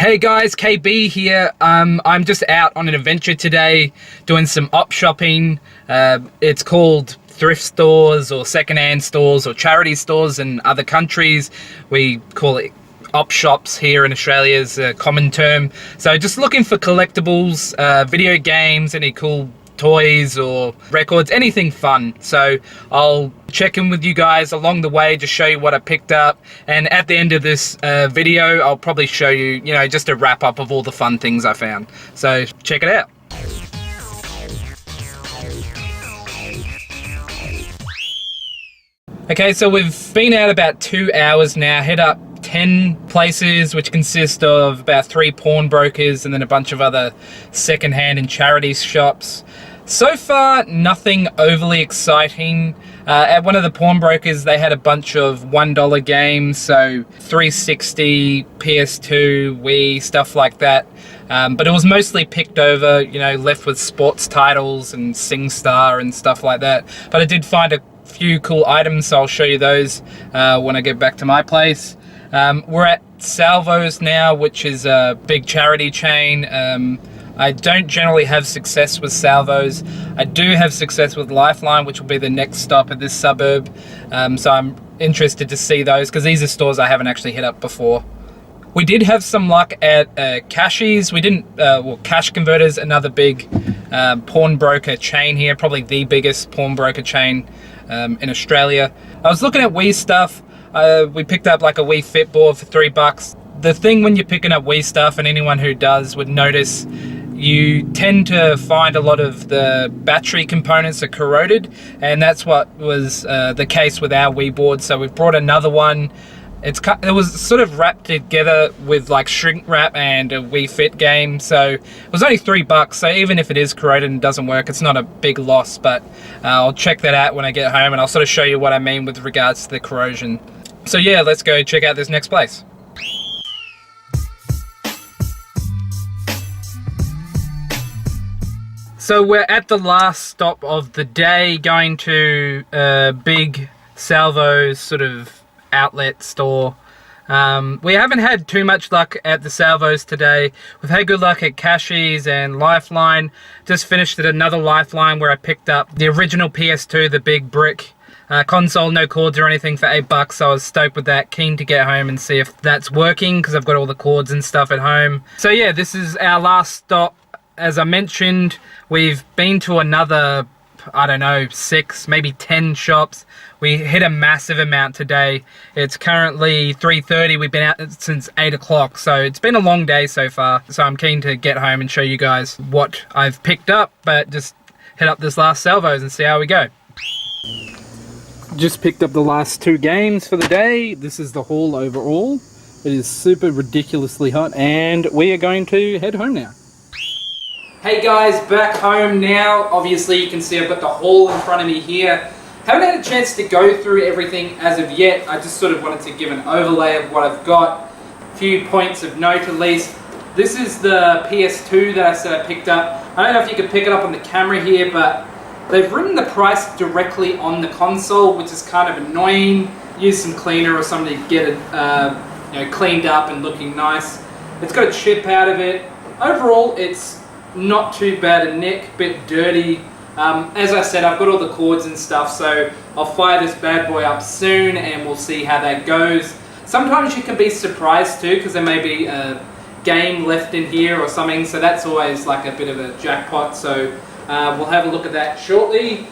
Hey guys, KB here. I'm just out on an adventure today doing some op shopping. It's called thrift stores or secondhand stores or charity stores in other countries. We call it op shops here in Australia is a common term. So just looking for collectibles, video games, any cool toys or records, anything fun. So I'll check in with you guys along the way, just show you what I picked up, and at the end of this video I'll probably show you, just a wrap up of all the fun things I found. So check it out. Okay, so we've been out about 2 hours now, hit up 10 places, which consist of about 3 pawnbrokers and then a bunch of other secondhand and charity shops. So far, nothing overly exciting. At one of the pawnbrokers, they had a bunch of $1 games, so 360, PS2, Wii, stuff like that. But it was mostly picked over, left with sports titles and SingStar and stuff like that. But I did find a few cool items, so I'll show you those when I get back to my place. We're at Salvo's now, which is a big charity chain. I don't generally have success with Salvo's. I do have success with Lifeline, which will be the next stop at this suburb. So I'm interested to see those, because these are stores I haven't actually hit up before. We did have some luck at Cashies. We didn't, Cash Converters, another big pawnbroker chain here, probably the biggest pawnbroker chain in Australia. I was looking at Wii stuff. We picked up like a Wii Fit board for $3. The thing when you're picking up Wii stuff, and anyone who does would notice, you tend to find a lot of the battery components are corroded, and that's what was the case with our Wii board. So we've brought another one. It was sort of wrapped together with like shrink wrap and a Wii Fit game, so it was only $3. So even if it is corroded and doesn't work, it's not a big loss. But I'll check that out when I get home, and I'll sort of show you what I mean with regards to the corrosion. So yeah, let's go check out this next place. So we're at the last stop of the day, going to a big Salvo's sort of outlet store. We haven't had too much luck at the Salvo's today. We've had good luck at Cashies and Lifeline. Just finished at another Lifeline where I picked up the original PS2, the big brick console, no cords or anything, for $8. So I was stoked with that, keen to get home and see if that's working, because I've got all the cords and stuff at home. So yeah, this is our last stop. As I mentioned, we've been to another, I don't know, 6, maybe 10 shops. We hit a massive amount today. It's currently 3:30. We've been out since 8 o'clock, so it's been a long day so far. So I'm keen to get home and show you guys what I've picked up, but just hit up this last Salvo's and see how we go. Just picked up the last 2 games for the day. This is the haul overall. It is super ridiculously hot, and we are going to head home now. Hey guys, back home now. Obviously you can see I've got the haul in front of me here. Haven't had a chance to go through everything as of yet. I just sort of wanted to give an overlay of what I've got. A few points of note at least. This is the PS2 that I said I picked up. I don't know if you can pick it up on the camera here, but they've written the price directly on the console, which is kind of annoying. Use some cleaner or something to get it cleaned up and looking nice. It's got a chip out of it. Overall, it's not too bad a nick, bit dirty. As I said, I've got all the cords and stuff, so I'll fire this bad boy up soon and we'll see how that goes. Sometimes you can be surprised too, because there may be a game left in here or something, so that's always like a bit of a jackpot. So we'll have a look at that shortly.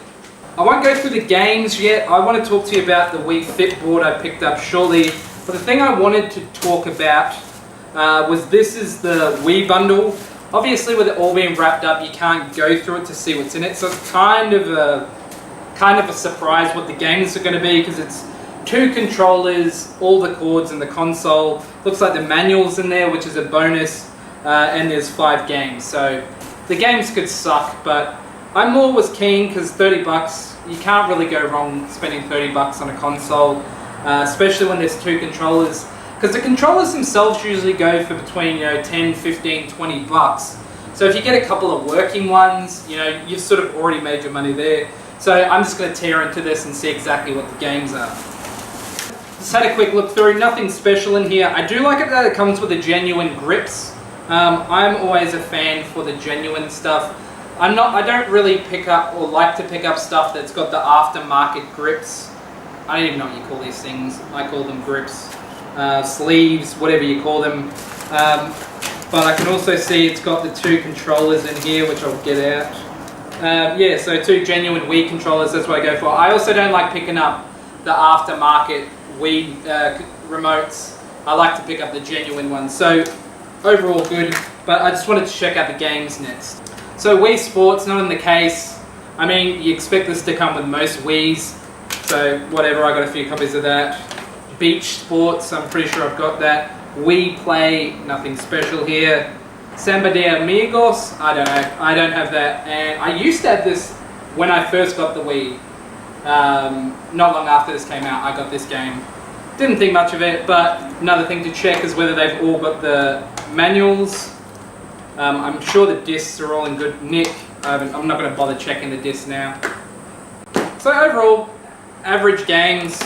I won't go through the games yet. I want to talk to you about the Wii Fit board I picked up shortly. But the thing I wanted to talk about was this is the Wii bundle. Obviously, with it all being wrapped up, you can't go through it to see what's in it. So it's kind of a surprise what the games are going to be, because it's 2 controllers, all the cords, and the console. Looks like the manual's in there, which is a bonus, and there's 5 games. So the games could suck, but I more was keen because $30, you can't really go wrong spending $30 on a console, especially when there's 2 controllers. Because the controllers themselves usually go for between 10, 15, $20. So if you get a couple of working ones, you've sort of already made your money there. So I'm just going to tear into this and see exactly what the games are. Just had a quick look through, nothing special in here. I do like it that it comes with the genuine grips. I'm always a fan for the genuine stuff. I don't really pick up or like to pick up stuff that's got the aftermarket grips. I don't even know what you call these things. I call them grips, sleeves, whatever you call them. But I can also see it's got the 2 controllers in here, which I'll get out. Yeah, so 2 genuine Wii controllers, that's what I go for. I also don't like picking up the aftermarket Wii remotes. I like to pick up the genuine ones. So overall good, but I just wanted to check out the games next. So Wii Sports, not in the case. I mean, you expect this to come with most Wiis. So whatever, I got a few copies of that. Beach Sports, I'm pretty sure I've got that. Wii Play, nothing special here. Samba de Amigos, I don't know, I don't have that. And I used to have this when I first got the Wii. Not long after this came out, I got this game. Didn't think much of it, but another thing to check is whether they've all got the manuals. I'm sure the discs are all in good nick. I'm not going to bother checking the discs now. So overall, average games.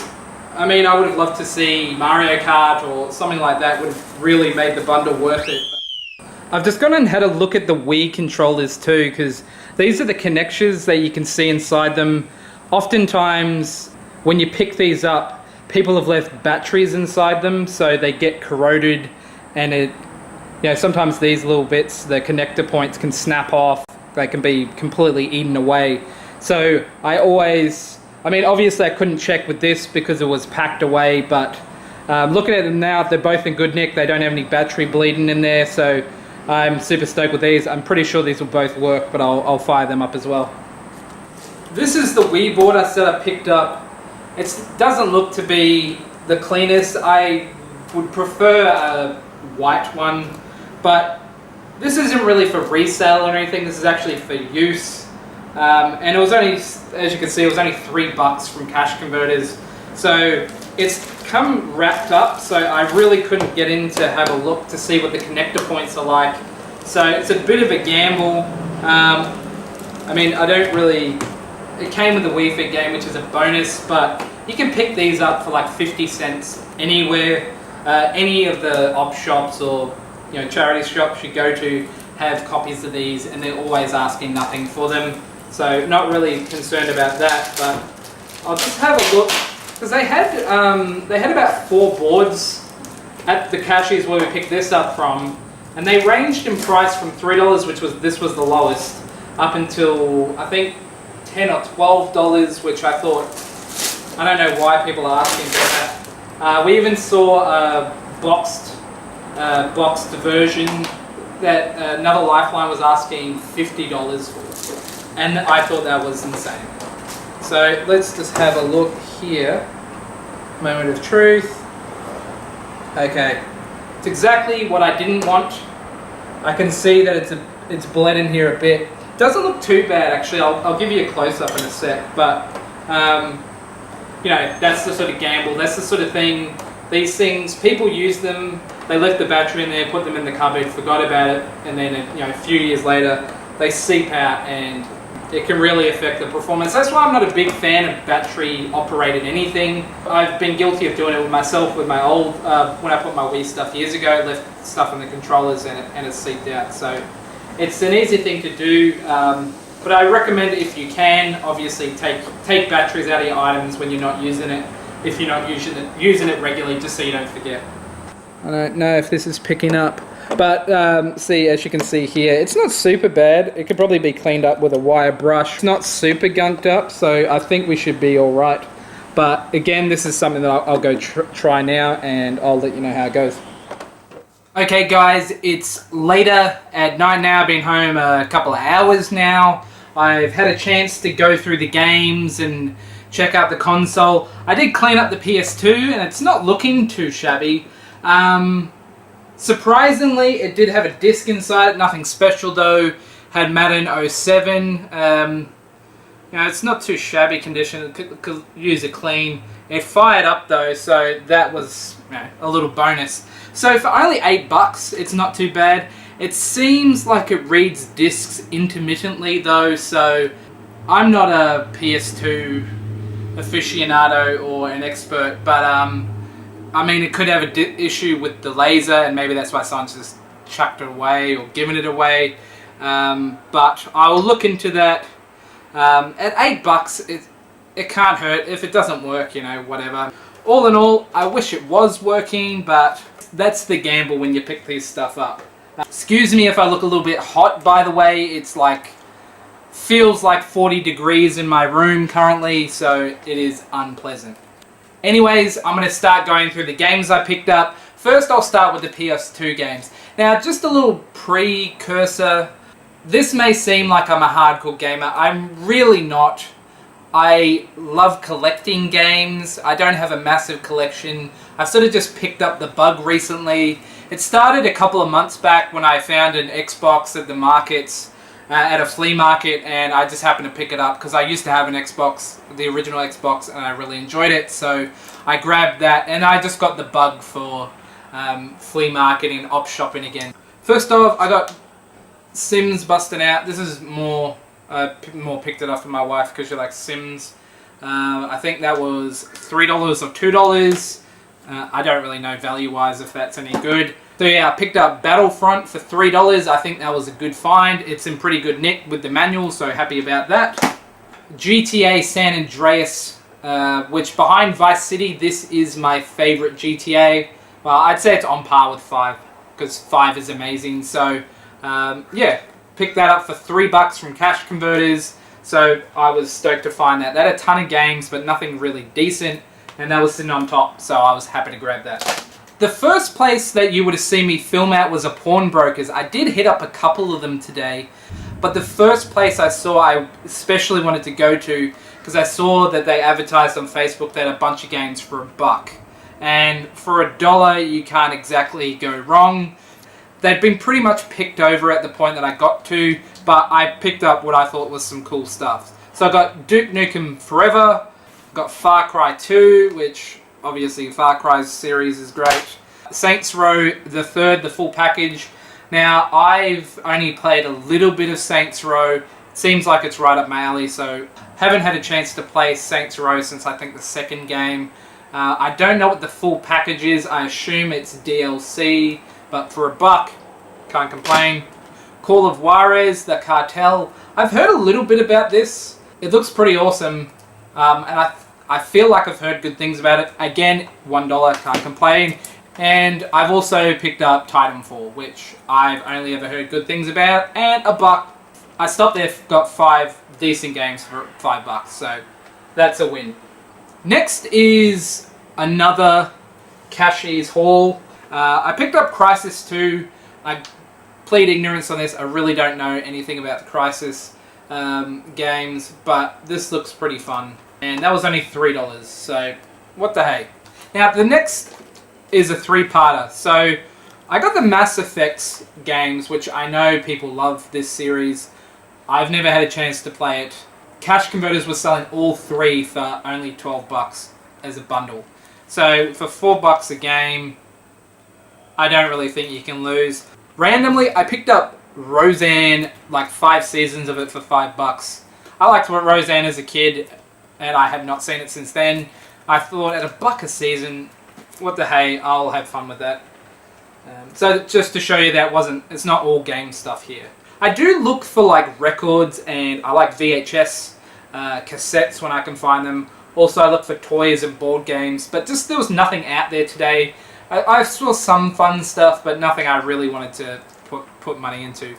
I mean, I would have loved to see Mario Kart or something like that would have really made the bundle worth it. I've just gone and had a look at the Wii controllers too, because these are the connectors that you can see inside them. Oftentimes, when you pick these up, people have left batteries inside them, so they get corroded, and sometimes these little bits, the connector points, can snap off. They can be completely eaten away. So I mean, obviously I couldn't check with this because it was packed away, but looking at them now, they're both in good nick. They don't have any battery bleeding in there, so I'm super stoked with these. I'm pretty sure these will both work, but I'll fire them up as well. This is the Wii board I picked up. It doesn't look to be the cleanest. I would prefer a white one, but this isn't really for resale or anything. This is actually for use. And it was only, as you can see, it was only $3 from Cash Converters. So it's come wrapped up, so I really couldn't get in to have a look to see what the connector points are like. So it's a bit of a gamble. I mean, it came with the Wii Fit game, which is a bonus, but you can pick these up for like 50 cents anywhere. Any of the op shops or charity shops you go to have copies of these, and they're always asking nothing for them. So not really concerned about that, but I'll just have a look, because they had about 4 boards at the cashies where we picked this up from, and they ranged in price from $3, which was the lowest, up until I think $10 or $12, which I thought, I don't know why people are asking for that. We even saw a boxed version that another Lifeline was asking $50 for. And I thought that was insane. So let's just have a look here. Moment of truth. Okay, it's exactly what I didn't want. I can see that it's bled in here a bit. Doesn't look too bad actually. I'll give you a close up in a sec. But that's the sort of gamble. That's the sort of thing. These things, people use them. They left the battery in there, put them in the cupboard, forgot about it, and then a few years later they seep out and it can really affect the performance. That's why I'm not a big fan of battery operated anything. I've been guilty of doing it with myself with my old, when I put my Wii stuff years ago, left stuff in the controllers and it seeped out. So it's an easy thing to do, but I recommend if you can, obviously take batteries out of your items when you're not using it, if you're not using it regularly, just so you don't forget. I don't know if this is picking up. But see, as you can see here, it's not super bad. It could probably be cleaned up with a wire brush. It's not super gunked up, so I think we should be all right. But again, this is something that I'll go try now, and I'll let you know how it goes. Okay guys, it's later at night now. I've been home a couple of hours now. I've had a chance to go through the games and check out the console. I did clean up the PS2, and it's not looking too shabby. Surprisingly, it did have a disc inside it, nothing special though. Had Madden 07. It's not too shabby condition, could use it clean. It fired up though, so that was a little bonus. So for only $8, it's not too bad. It seems like it reads discs intermittently though, so I'm not a PS2 aficionado or an expert, but I mean, it could have an issue with the laser, and maybe that's why someone's just chucked it away or given it away. But I will look into that. At $8, it can't hurt. If it doesn't work, you know, whatever. All in all, I wish it was working, but that's the gamble when you pick this stuff up. Excuse me if I look a little bit hot, by the way. It's like, feels like 40 degrees in my room currently, so it is unpleasant. Anyways, I'm going to start going through the games I picked up. First, I'll start with the PS2 games. Now, just a little precursor. This may seem like I'm a hardcore gamer. I'm really not. I love collecting games. I don't have a massive collection. I've sort of just picked up the bug recently. It started a couple of months back when I found an Xbox at the markets, at a flea market, and I just happened to pick it up because I used to have an Xbox, the original Xbox, and I really enjoyed it. So I grabbed that, and I just got the bug for flea marketing and op shopping again. First off, I got Sims busting out. This is more picked it up for my wife because she likes Sims. I think that was $3 or $2. I don't really know value-wise if that's any good. So yeah, I picked up Battlefront for $3. I think that was a good find. It's in pretty good nick with the manual, so happy about that. GTA San Andreas, which behind Vice City, this is my favorite GTA. Well, I'd say it's on par with 5, because 5 is amazing. So yeah, picked that up for $3 from Cash Converters. So I was stoked to find that. They had a ton of games, but nothing really decent. And that was sitting on top, so I was happy to grab that. The first place that you would have seen me film at was a pawnbrokers. I did hit up a couple of them today, but the first place I saw I especially wanted to go to because I saw that they advertised on Facebook that a bunch of games for $1. And for $1, you can't exactly go wrong. They'd been pretty much picked over at the point that I got to, but I picked up what I thought was some cool stuff. So I got Duke Nukem Forever, got Far Cry 2, which obviously Far Cry's series is great. Saints Row the third, the full package. Now, I've only played a little bit of Saints Row. It seems like it's right up my alley, so haven't had a chance to play Saints Row since I think the second game. I don't know what the full package is. I assume it's DLC, but for $1, can't complain. Call of Juarez, the Cartel. I've heard a little bit about this. It looks pretty awesome, and I feel like I've heard good things about it. Again, $1, can't complain. And I've also picked up Titanfall, which I've only ever heard good things about, and $1. I stopped there, got 5 decent games for $5, so that's a win. Next is another Cashies haul. I picked up Crysis 2. I plead ignorance on this. I really don't know anything about the Crysis games, but this looks pretty fun. And that was only $3, so what the hey. Now, the next is a 3-parter. So, I got the Mass Effect games, which I know people love this series. I've never had a chance to play it. Cash Converters was selling all 3 for only $12 as a bundle. So, for $4 a game, I don't really think you can lose. Randomly, I picked up Roseanne, like 5 seasons of it for $5. I liked Roseanne as a kid, and I have not seen it since then. I thought at $1 a season, what the hey, I'll have fun with that. So just to show you that it's not all game stuff here. I do look for like records, and I like VHS cassettes when I can find them. Also I look for toys and board games, but just there was nothing out there today. I saw some fun stuff, but nothing I really wanted to put money into.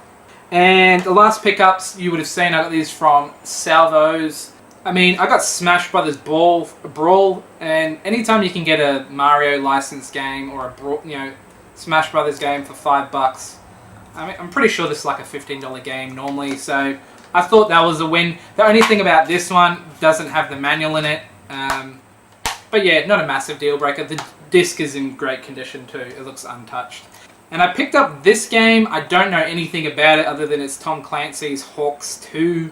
And the last pickups you would have seen, I got these from Salvos. I mean, I got Smash Brothers Brawl, and anytime you can get a Mario licensed game or a Smash Brothers game for $5, I mean, I'm pretty sure this is like a $15 game normally, so I thought that was a win. The only thing about this one, doesn't have the manual in it, but yeah, not a massive deal breaker. The disc is in great condition too, it looks untouched. And I picked up this game. I don't know anything about it other than it's Tom Clancy's Hawks 2.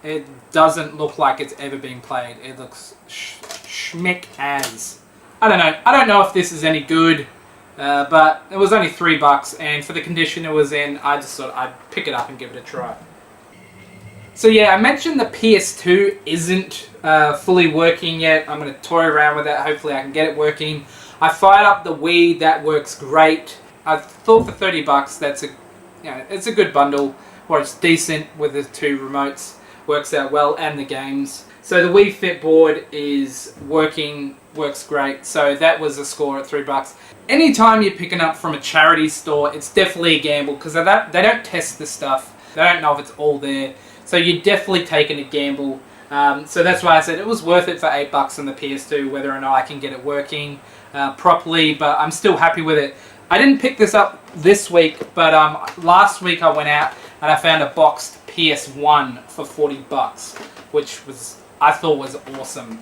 It doesn't look like it's ever been played. It looks schmick as. I don't know. I don't know if this is any good, but it was only $3, and for the condition it was in, I just thought I'd pick it up and give it a try. So yeah, I mentioned the PS2 isn't fully working yet. I'm going to toy around with it. Hopefully I can get it working. I fired up the Wii, that works great. I thought for $30 that's a, it's a good bundle, or it's decent with the 2 remotes, works out well, and the games. So the Wii Fit board is works great. So that was a score at $3. Anytime you're picking up from a charity store, it's definitely a gamble because they don't test the stuff. They don't know if it's all there. So you're definitely taking a gamble. So that's why I said it was worth it for $8 on the PS2, whether or not I can get it working properly. But I'm still happy with it. I didn't pick this up this week, but last week I went out and I found a boxed PS1 for $40, which I thought was awesome.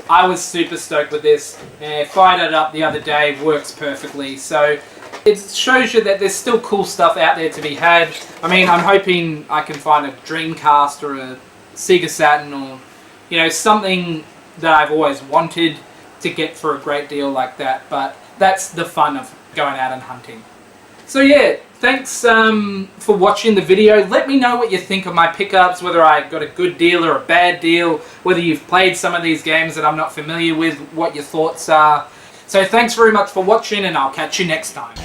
I was super stoked with this, and fired it up the other day, works perfectly. So it shows you that there's still cool stuff out there to be had. I mean, I'm hoping I can find a Dreamcast or a Sega Saturn, or something that I've always wanted to get for a great deal like that. But that's the fun of going out and hunting. So yeah, thanks for watching the video. Let me know what you think of my pickups, whether I got a good deal or a bad deal, whether you've played some of these games that I'm not familiar with, what your thoughts are. So thanks very much for watching, and I'll catch you next time.